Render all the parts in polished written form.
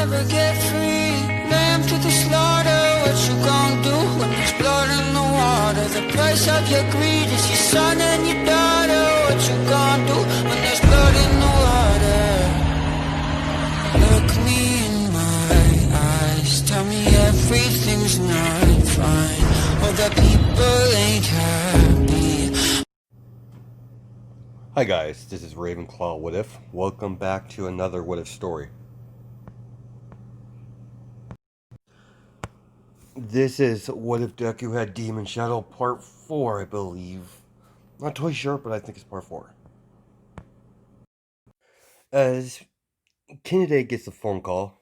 never get free. Lamb to the slaughter, what you gon' do when there's blood in the water? The price of your greed is your son and your daughter. What you gon' do when there's blood in the water? Look me in my eyes, tell me everything's not fine, or that people ain't happy. Hi guys, this is Ravenclaw What If. Welcome back to another What If story. This is What If Deku Had Demon Shadow Part 4, I believe. Not totally sure, but I think it's Part 4. As Kinide gets a phone call,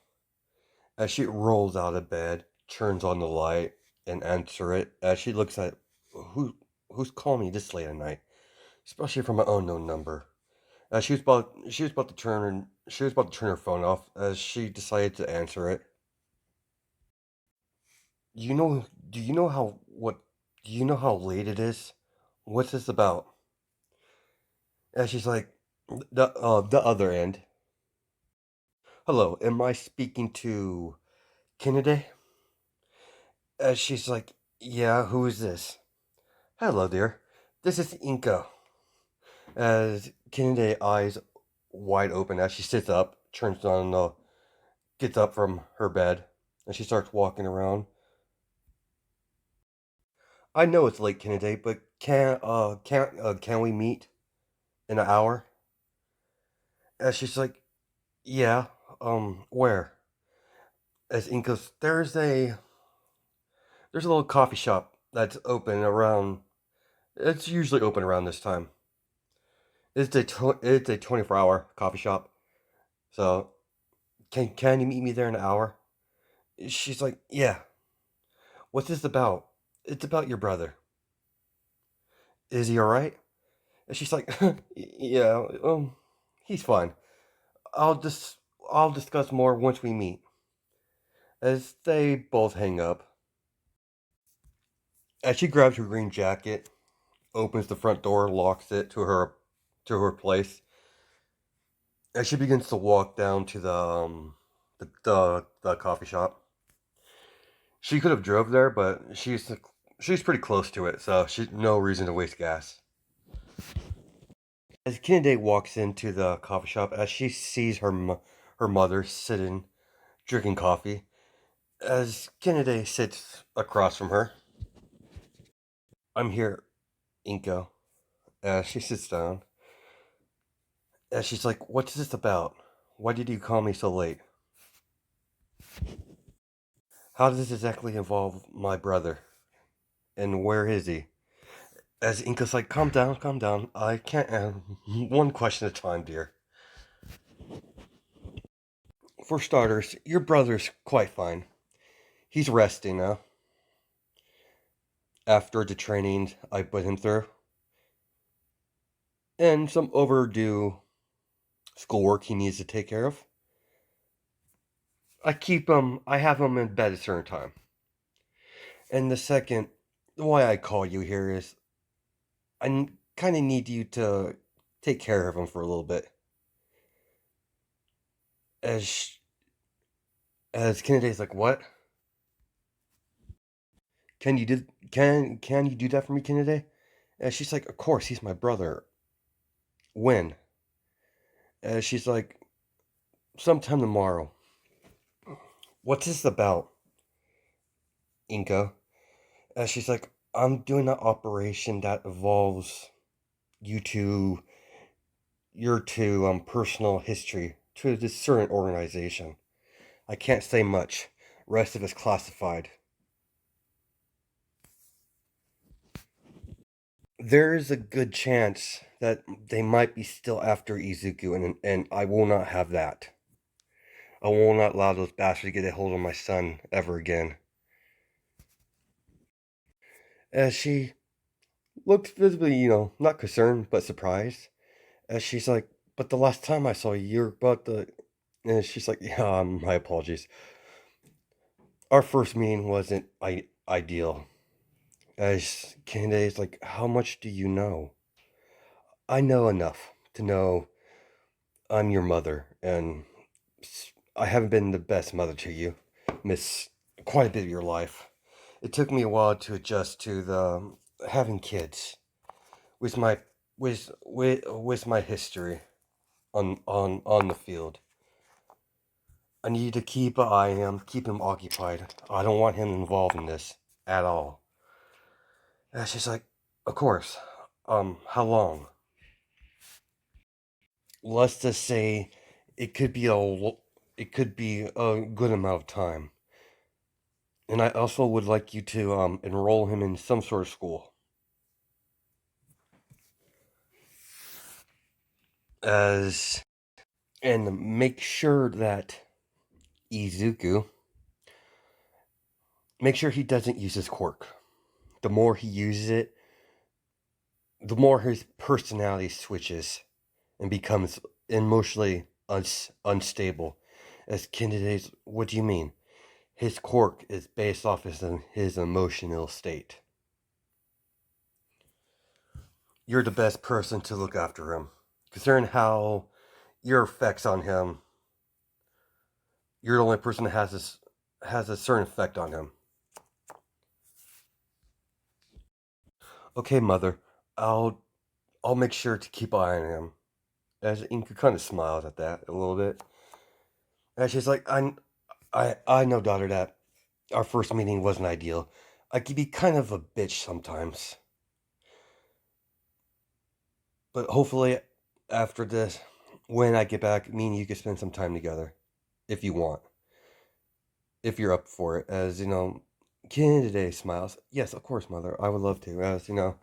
as she rolls out of bed, turns on the light, and answers it, as she looks at who's calling me this late at night, especially from an unknown number. She was about to turn her phone off as she decided to answer it. You know, do you know how what do you know how late it is? What's this about? And she's like, the other end. Hello, am I speaking to Kennedy? And she's like, yeah, who is this? Hello, dear. This is Inko. As Kennedy eyes wide open as she sits up, gets up from her bed, and she starts walking around. I know it's late, Kennedy, but can we meet in an hour? And she's like, yeah, where? As Inko's, there's a little coffee shop that's open around. It's usually open around this time. It's a 24-hour coffee shop. So can you meet me there in an hour? She's like, yeah. What's this about? It's about your brother. Is he all right? And she's like, yeah, he's fine. I'll just I'll discuss more once we meet. As they both hang up, as she grabs her green jacket, opens the front door, locks it to her place, as she begins to walk down to the coffee shop. She could have drove there, but she's pretty close to it, so she's no reason to waste gas. As Kennedy walks into the coffee shop, as she sees her mother sitting drinking coffee, as Kennedy sits across from her, I'm here, Inko. She sits down. She's like, what's this about? Why did you call me so late? How does this exactly involve my brother? And where is he? As Inka's like, calm down, calm down. I can't, one question at a time, dear. For starters, your brother's quite fine. He's resting now. After the training I put him through. And some overdue schoolwork he needs to take care of. I have him in bed at a certain time. And the second, why I call you here is I kind of need you to take care of him for a little bit. As as Kennedy's like, what? Can you do that for me, Kennedy? And she's like, of course, he's my brother. When? And she's like, sometime tomorrow. What's this about, Inka? And she's like, I'm doing an operation that involves you two, your two personal history to this certain organization. I can't say much. Rest of it's classified. There is a good chance that they might be still after Izuku, and I will not have that. I will not allow those bastards to get a hold of my son ever again. As she looks visibly, not concerned, but surprised. As she's like, but the last time I saw you, you're about the. And she's like, yeah, my apologies. Our first meeting wasn't ideal. As Candace's like, how much do you know? I know enough to know I'm your mother, and I haven't been the best mother to you. Miss quite a bit of your life. It took me a while to adjust to the having kids with my with my history on the field. I need to keep an eye on him, keep him occupied. I don't want him involved in this at all. And she's like, of course. How long? Let's just say it could be a good amount of time. And I also would like you to enroll him in some sort of school. As and make sure that Izuku make sure he doesn't use his quirk. The more he uses it, the more his personality switches and becomes emotionally unstable. As candidates, what do you mean? His quirk is based off his emotional state. You're the best person to look after him. Considering how your effects on him, you're the only person that has a certain effect on him. Okay, mother, I'll I'll make sure to keep an eye on him. As Inka kind of smiles at that a little bit, and she's like, I know, daughter, that our first meeting wasn't ideal. I can be kind of a bitch sometimes, but hopefully, after this, when I get back, me and you can spend some time together, if you want, if you're up for it. As you know, Ken today smiles. Yes, of course, mother. I would love to. As you know,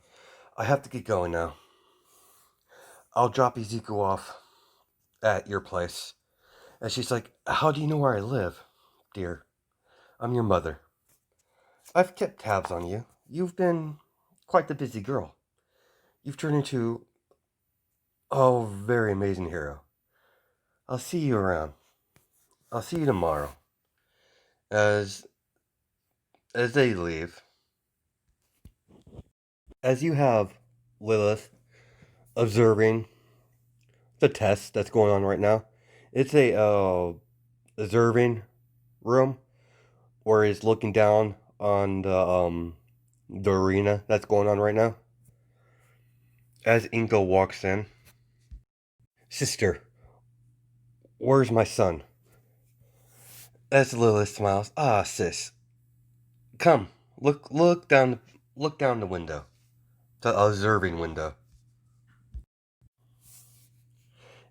I have to get going now. I'll drop Izuku off at your place. And she's like, how do you know where I live, dear? I'm your mother. I've kept tabs on you. You've been quite the busy girl. You've turned into a very amazing hero. I'll see you around. I'll see you tomorrow. As as they leave, as you have Lilith observing the test that's going on right now, it's a observing room where he's looking down on the arena that's going on right now. As Inko walks in, sister, where's my son? As Lilith smiles, ah, sis, come, look down the window, the observing window.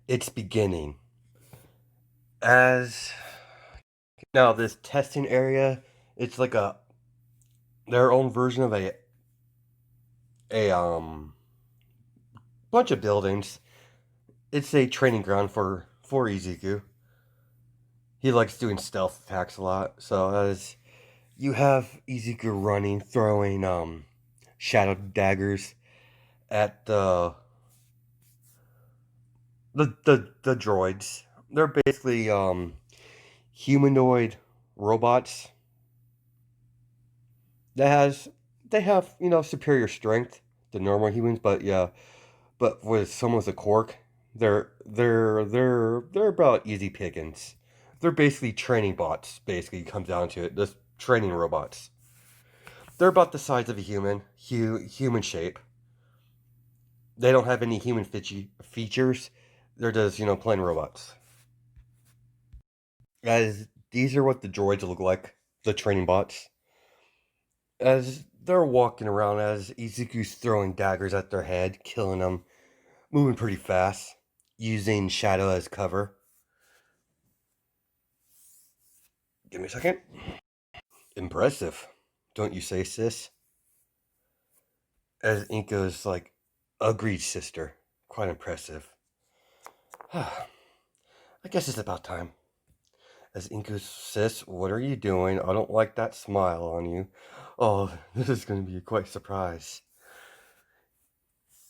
It's beginning. As now, this testing area, it's like a their own version of a bunch of buildings. It's a training ground for Izuku. He likes doing stealth attacks a lot. So as you have Izuku running, throwing shadow daggers at the droids. They're basically humanoid robots that has they have superior strength to normal humans, but yeah, but with someone with a quirk, they're about easy pickings. They're basically training bots. Basically, comes down to it. Just training robots. They're about the size of a human, human shape. They don't have any human features. They're just plain robots. As these are what the droids look like, the training bots. As they're walking around, as Izuku's throwing daggers at their head, killing them, moving pretty fast, using shadow as cover. Give me a second. Impressive, don't you say, sis? As Inko's like, agreed, sister. Quite impressive. I guess it's about time. As Inko, sis, what are you doing? I don't like that smile on you. Oh, this is going to be quite a surprise.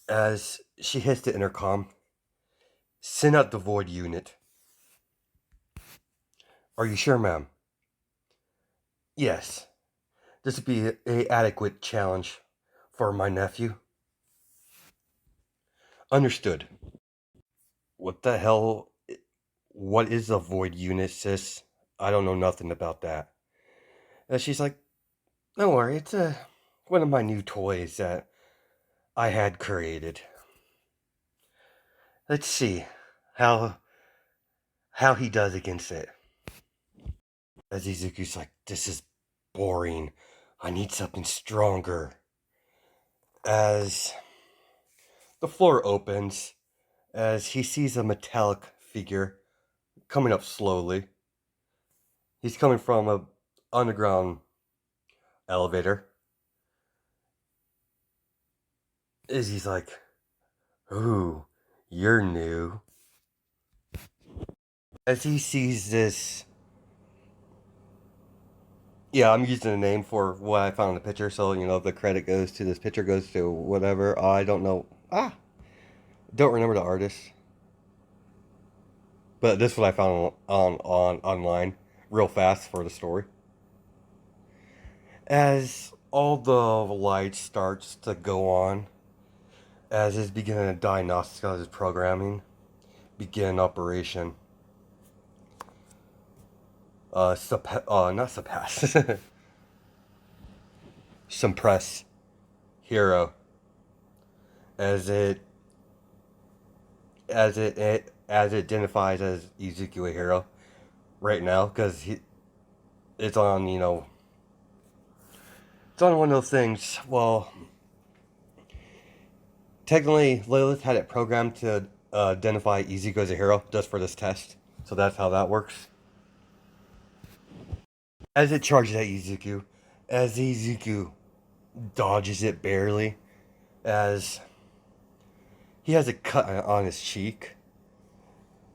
As she hits the intercom, send out the void unit. Are you sure, ma'am? Yes. This would be a adequate challenge for my nephew. Understood. What the hell? what is a void unit, sis? I don't know nothing about that. And she's like, don't worry, it's one of my new toys that I had created. Let's see how how he does against it. As Izuku's like, this is boring. I need something stronger. As the floor opens, as he sees a metallic figure coming up slowly. He's coming from a underground elevator. As he's like, ooh, you're new. As he sees this, yeah, I'm using a name for what I found in the picture, so you know the credit goes to this picture goes to whatever. I don't know. Don't remember the artist, but this is what I found on online, real fast for the story. As all the lights starts to go on, as is beginning a diagnostic of his programming, begin operation. Not surpass, suppress hero, as it identifies as Izuku a hero right now because it's on it's on one of those things. Well, technically Lilith had it programmed to identify Izuku as a hero just for this test, so that's how that works. As it charges at Izuku, as Izuku dodges it barely, as he has a cut on his cheek,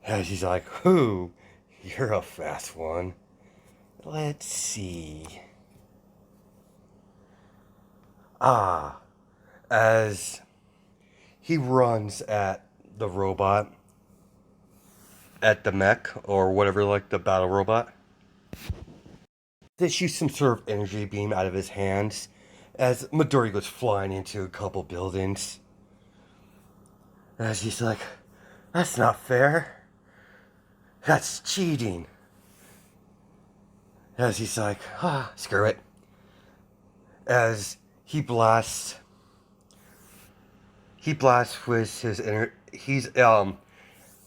as he's like, "Whoo, you're a fast one. Let's see." Ah, as he runs at the robot, at the mech, or whatever, like the battle robot. They shoot some sort of energy beam out of his hands as Midori goes flying into a couple buildings. As he's like, that's not fair. That's cheating. As he's like, screw it. As he blasts with his inner,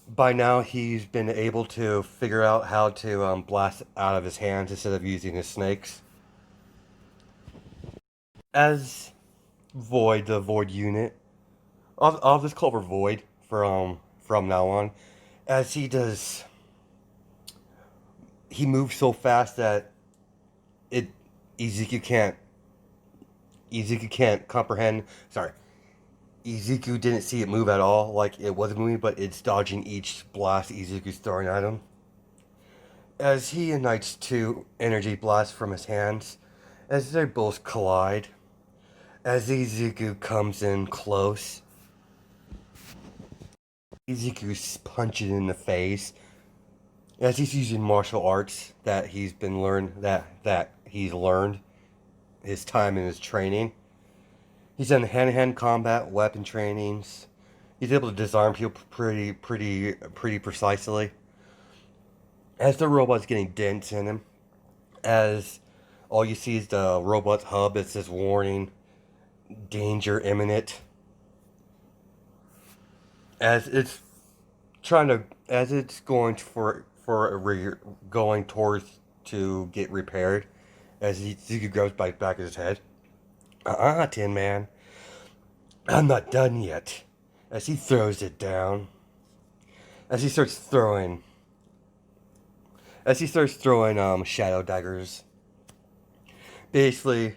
by now he's been able to figure out how to blast out of his hands instead of using his snakes. As Void, the Void unit, I'll just call her Void from now on. As he moves so fast that it Izuku can't comprehend. Sorry, Izuku didn't see it move at all. Like it wasn't moving, but it's dodging each blast Izuku's throwing at him. As he ignites two energy blasts from his hands, as they both collide, as Izuku comes in close, Izuku's punching in the face. As he's using martial arts that he's learned his time in his training. He's done hand-to-hand combat, weapon trainings. He's able to disarm people pretty precisely. As the robot's getting dents in him, as all you see is the robot's hub, it says warning, danger imminent. As it's going going towards to get repaired, as Izuku grabs by the back of his head. Tin Man. I'm not done yet. As he throws it down. As he starts throwing shadow daggers. Basically,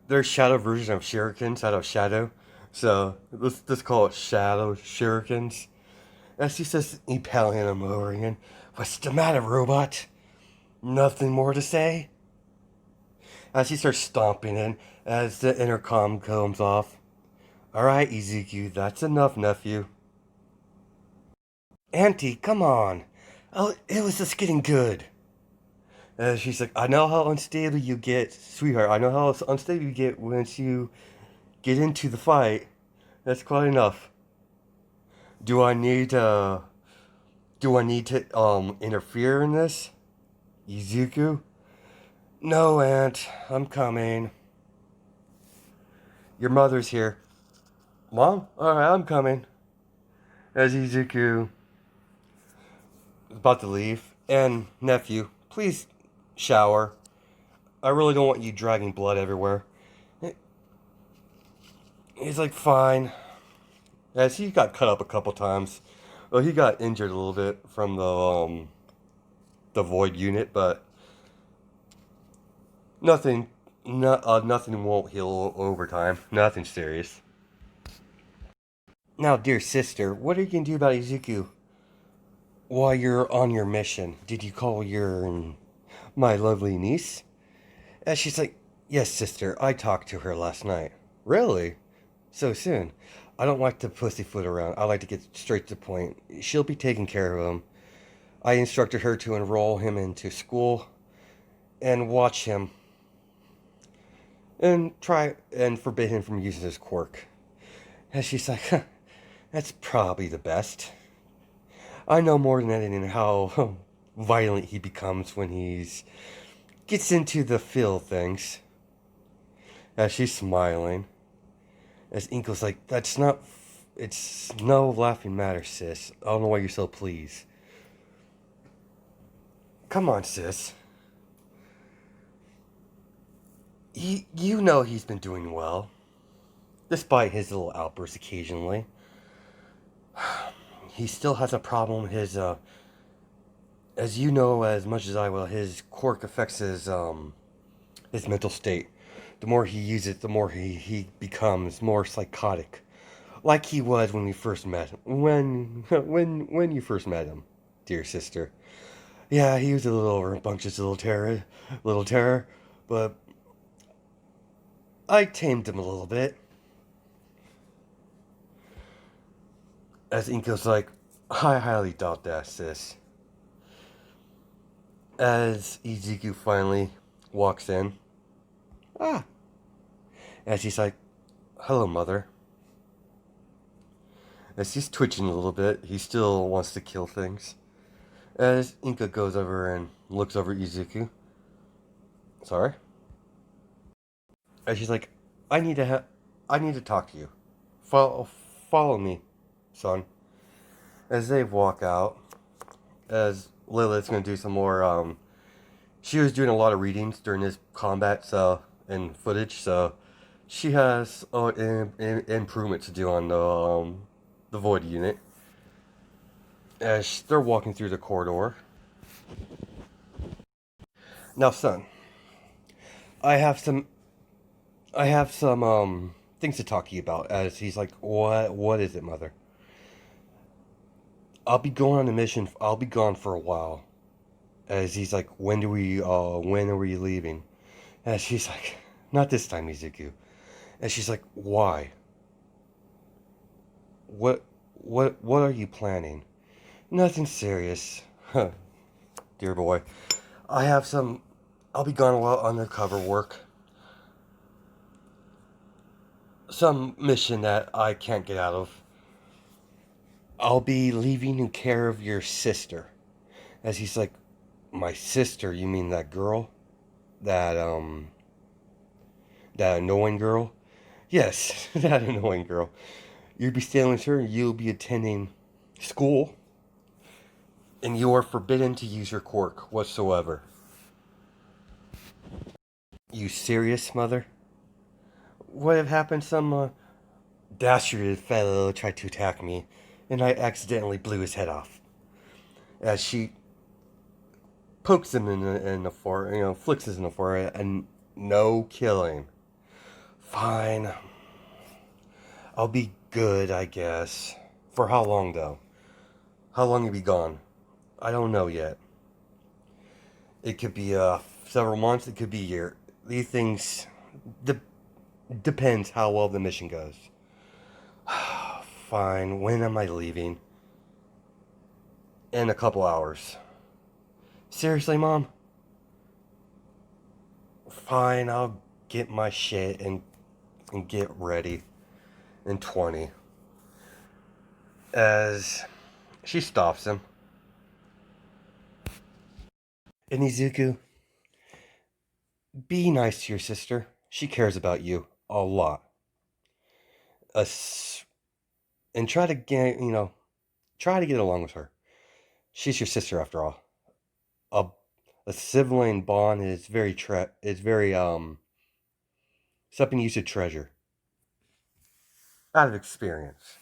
there's shadow version of shurikens out of shadow. So let's call it shadow shurikens. As he says, impaling him over again. What's the matter, robot? Nothing more to say? As he starts stomping in, as the intercom comes off. Alright, Izuku, that's enough, nephew. Auntie, come on. Oh, it was just getting good. As she's like, I know how unstable you get, sweetheart. I know how unstable you get once you get into the fight. That's quite enough. Do I need Do I need to interfere in this? Izuku? No, Aunt. I'm coming. Your mother's here. Mom? Alright, I'm coming. As Izuku is about to leave. And nephew, please shower. I really don't want you dragging blood everywhere. He's like, fine. As he got cut up a couple times. Well, he got injured a little bit from the void unit, but nothing, nothing won't heal over time. Nothing serious. Now, dear sister, what are you gonna do about Izuku while you're on your mission? Did you call your my lovely niece? And she's like, yes, sister. I talked to her last night. Really? So soon? I don't like to pussyfoot around. I like to get straight to the point. She'll be taking care of him. I instructed her to enroll him into school and watch him and try and forbid him from using his quirk. And she's like, huh, that's probably the best. I know more than anything how violent he becomes when he's gets into the feel things. As she's smiling. As Inko's like, it's no laughing matter, sis. I don't know why you're so pleased. Come on, sis. You know he's been doing well. Despite his little outbursts occasionally. He still has a problem. As you know as much as I will, his quirk affects his mental state. The more he uses it, the more he becomes more psychotic. Like he was when we first met. When you first met him, dear sister. Yeah, he was a little rambunctious little terror, but I tamed him a little bit. As Inko's like, I highly doubt that, sis. As Izuku finally walks in. Ah. As he's like, hello, mother. As he's twitching a little bit, he still wants to kill things. As Inka goes over and looks over Izuku. Sorry? As she's like, I need to talk to you. Follow me, son. As they walk out, as Lilith's gonna do some more, she was doing a lot of readings during this combat, and footage, so she has improvement to do on the void unit. As they're walking through the corridor. Now, son, I have some things to talk to you about. As he's like, what is it, mother? I'll be going on a mission. I'll be gone for a while. As he's like, when are we leaving? And she's like, not this time, Izuku. And she's like, why? What, what are you planning? Nothing serious. Huh, dear boy. I'll be gone a while undercover work. Some mission that I can't get out of. I'll be leaving in care of your sister. As he's like, my sister, you mean that girl? That, that annoying girl? Yes, that annoying girl. You'll be staying with her, you'll be attending school, and you are forbidden to use your quirk whatsoever. You serious, mother? What have happened? Some dastardly fellow tried to attack me, and I accidentally blew his head off. As she pokes him in the forehead, flicks his in the forehead, and no killing. Fine. I'll be good, I guess. For how long, though? How long you be gone? I don't know yet. It could be several months. It could be a year. These things depends how well the mission goes. Fine. When am I leaving? In a couple hours. Seriously, Mom? Fine. I'll get my shit and get ready. In 20. As she stops him. And Izuku, be nice to your sister. She cares about you a lot. Uh, and try to get, try to get along with her. She's your sister after all. A, a sibling bond is very, something you should treasure. Out of experience.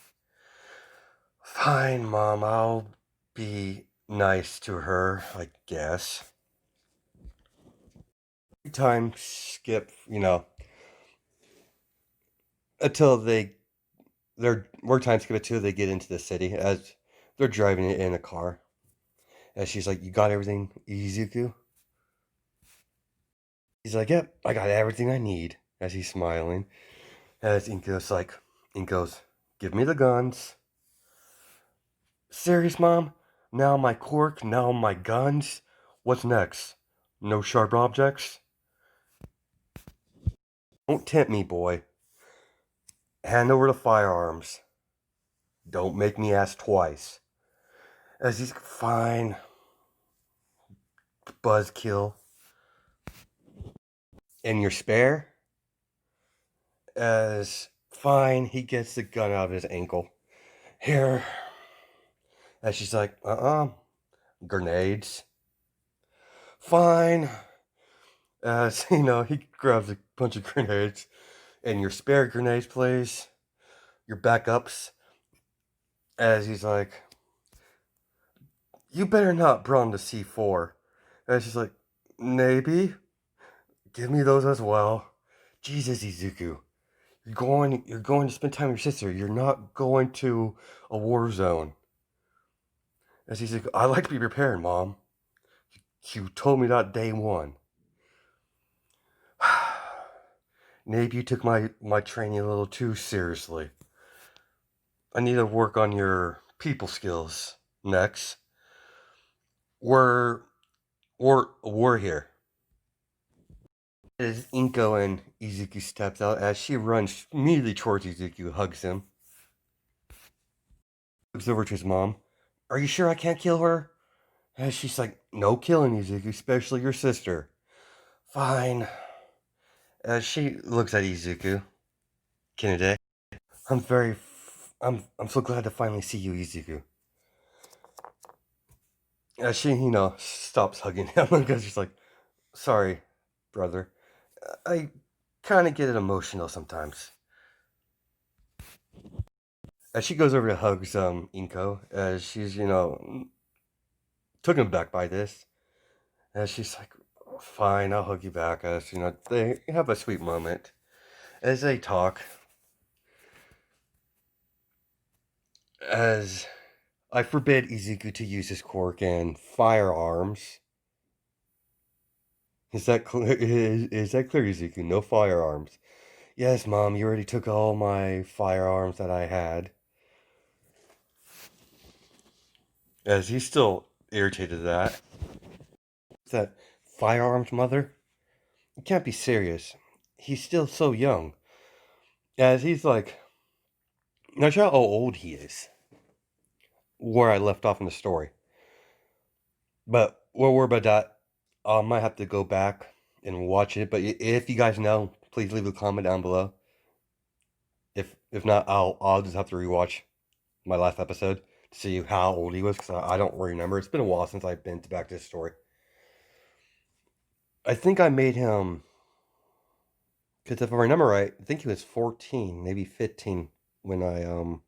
Fine, Mom, I'll be nice to her, I guess. Time skip, until their work time skip until they get into the city as they're driving it in a car. And she's like, "You got everything, Izuku?" He's like, "Yep, I got everything I need." As he's smiling, as Inko's, "Give me the guns." Serious, Mom? Now my cork, now my guns. What's next? No sharp objects? Don't tempt me, boy. Hand over the firearms. Don't make me ask twice. As he's fine, buzzkill. And your spare? As fine, he gets the gun out of his ankle. Here. As she's like, grenades. Fine. As, he grabs a bunch of grenades. And your spare grenades, please. Your backups. As he's like, you better not brawn the C4. And she's like, maybe. Give me those as well. Jesus, Izuku. You're going to spend time with your sister. You're not going to a war zone. As he's like, I like to be prepared, Mom. You told me that day one. Maybe you took my training a little too seriously. I need to work on your people skills next. We're here. As Inko and Izuku steps out, as she runs immediately towards Izuku, hugs him. Looks over to his mom. Are you sure I can't kill her? And she's like, no killing, Izuku, especially your sister. Fine. As she looks at Izuku. Kennedy. I'm very, I'm so glad to finally see you, Izuku. As she, stops hugging him because she's like, sorry, brother. I kind of get it emotional sometimes. As she goes over to hugs Inko, as she's, taken aback by this. As she's like, fine, I'll hug you back. As, they have a sweet moment. As they talk, as I forbid Izuku to use his quirk and firearms. Is that clear? Is that clear, Izuku? No firearms. Yes, Mom, you already took all my firearms that I had. As he's still irritated at that. Is that firearms, Mother? You can't be serious. He's still so young. As he's like, not sure how old he is. Where I left off in the story. But we'll worry about that. I might have to go back and watch it. But if you guys know, please leave a comment down below. If not, I'll just have to rewatch my last episode to see how old he was because I don't remember. It's been a while since I've been back to this story. I think I made him because if I remember right, I think he was 14, maybe 15 when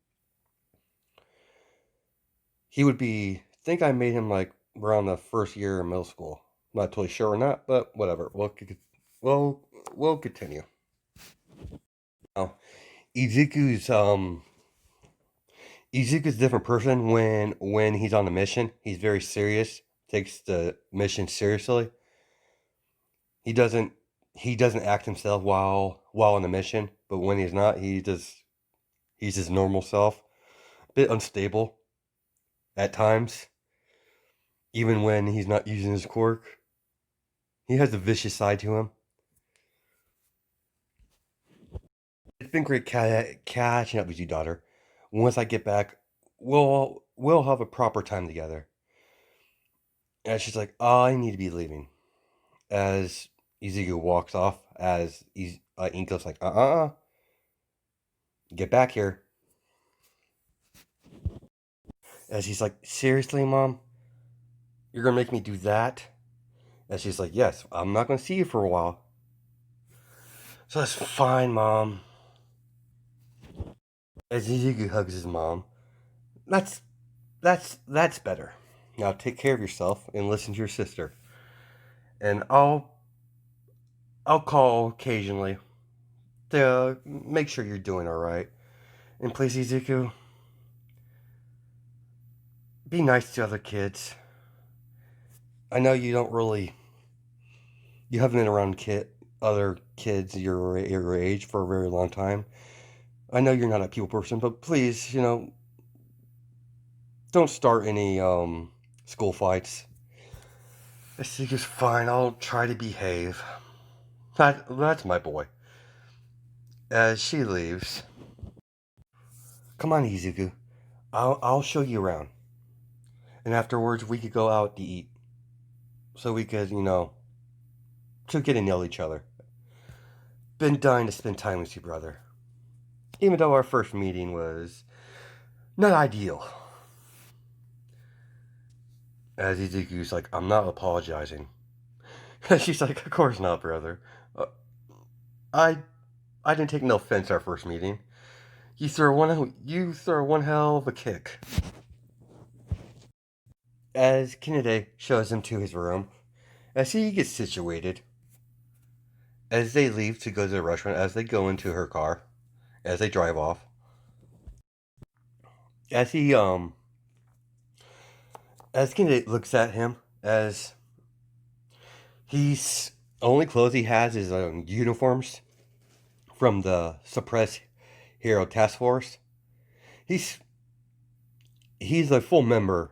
he would be. I think I made him like around the first year in middle school. Not totally sure or not, but whatever. We'll we'll continue. Now, Izuku's Izuku's a different person when he's on a mission. He's very serious, takes the mission seriously. He doesn't he doesn't act himself while on the mission, but when he's not, he's his normal self. A bit unstable at times, even when he's not using his quirk. He has a vicious side to him. It's been great catching up with you, daughter. Once I get back, we'll have a proper time together. And she's like, oh, I need to be leaving. As Izuku walks off, as Inko's like, get back here. As he's like, seriously, Mom? You're gonna make me do that? And she's like, yes, I'm not gonna see you for a while. So that's fine, Mom. As Izuku hugs his mom, that's that's better. Now take care of yourself and listen to your sister. And I'll call occasionally to make sure you're doing all right. And please, Izuku, be nice to other kids. I know you haven't been around other kids your age for a very long time. I know you're not a people person, but please, don't start any school fights. Izuku's fine. I'll try to behave. That's my boy. As she leaves, come on, Izuku. I'll show you around, and afterwards we could go out to eat, so we could to get to know each other. Been dying to spend time with you, brother. Even though our first meeting was not ideal. As Izuku's like, I'm not apologizing. She's like, of course not, brother. Uh, I I didn't take no offense our first meeting. You throw one hell of a kick. As Kennedy shows him to his room, as he gets situated, as they leave to go to the restaurant, as they go into her car, as they drive off, as he as Kennedy looks at him, as he's only clothes he has is uniforms from the Suppress Hero Task Force. He's he's a full member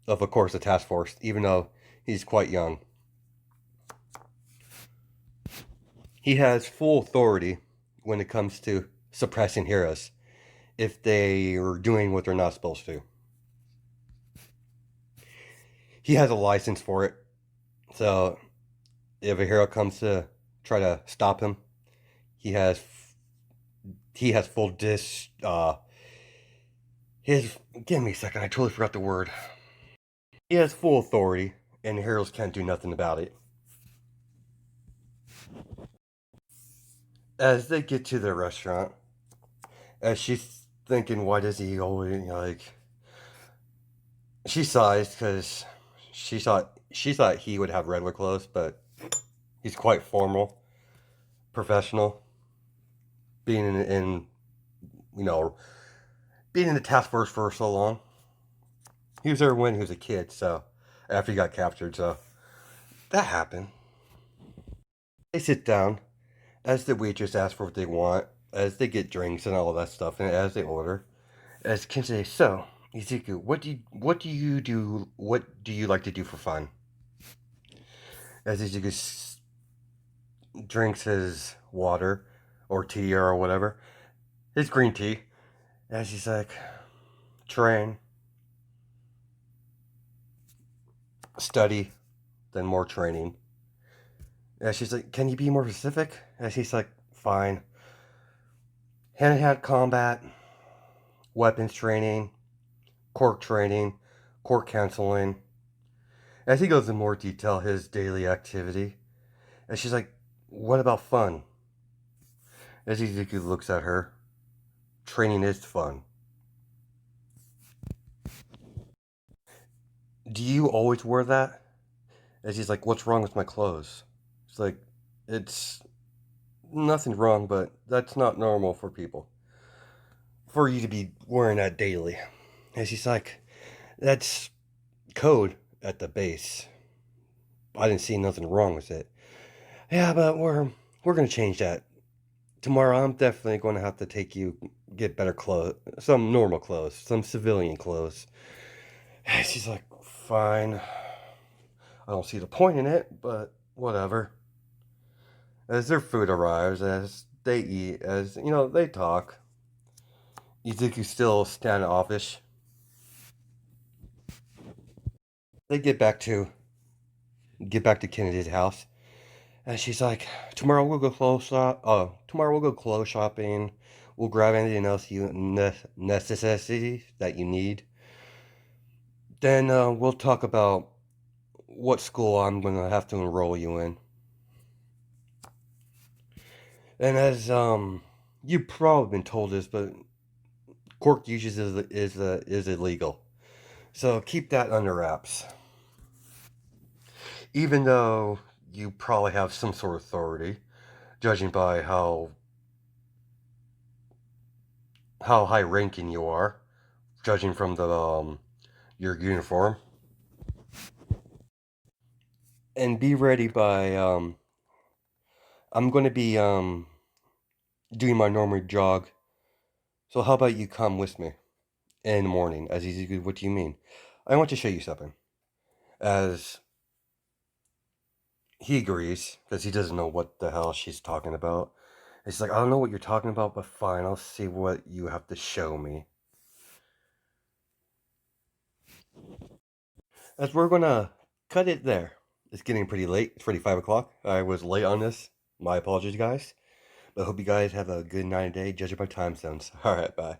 of course, the task force, even though he's quite young. He has full authority when it comes to suppressing heroes if they are doing what they're not supposed to. He has a license for it, so if a hero comes to try to stop him, he has full his give me a second, I totally forgot the word. He has full authority, and the heroes can't do nothing about it. As they get to the restaurant, as she's thinking, why does he always she sighs because she thought he would have regular clothes, but he's quite formal, professional, being in you know being in the task force for so long. He was there when he was a kid, so after he got captured, so that happened. They sit down as the waitress asks for what they want, as they get drinks and all of that stuff, and as they order. As Kim says, so Izuku, what do you like to do for fun? As Izuku drinks his water or tea or whatever, his green tea, as he's like, train, study, then more training. As she's like, can you be more specific? As he's like, fine. Hand-to-hand combat, weapons training, court counseling. As he goes in more detail, his daily activity. And she's like, what about fun? As Izuku looks at her, training is fun. Do you always wear that? As he's like, what's wrong with my clothes? It's like, it's nothing wrong, but that's not normal for people. For you to be wearing that daily. As he's like, that's code at the base. I didn't see nothing wrong with it. Yeah, but we're gonna change that. Tomorrow I'm definitely gonna have to take you get better clothes, some normal clothes, some civilian clothes. She's like, fine. I don't see the point in it, but whatever. As their food arrives, as they eat, as they talk. Izuku's still standoffish. They get back to Kennedy's house, and she's like, "Tomorrow we'll go clothes shop. Tomorrow we'll go clothes shopping. We'll grab anything else necessities that you need. Then we'll talk about what school I'm gonna have to enroll you in." And as you've probably been told this, but cork usage is illegal. So keep that under wraps. Even though you probably have some sort of authority, judging by how high ranking you are, judging from the your uniform. And be ready by I'm going to be doing my normal jog. So how about you come with me in the morning? As easy, what do you mean? I want to show you something. As he agrees, because he doesn't know what the hell she's talking about. He's like, I don't know what you're talking about, but fine, I'll see what you have to show me. As we're gonna cut it there. It's getting pretty late. It's already 5 o'clock. I was late on this. My apologies, guys. But I hope you guys have a good night and day, judging by time zones. Alright, bye.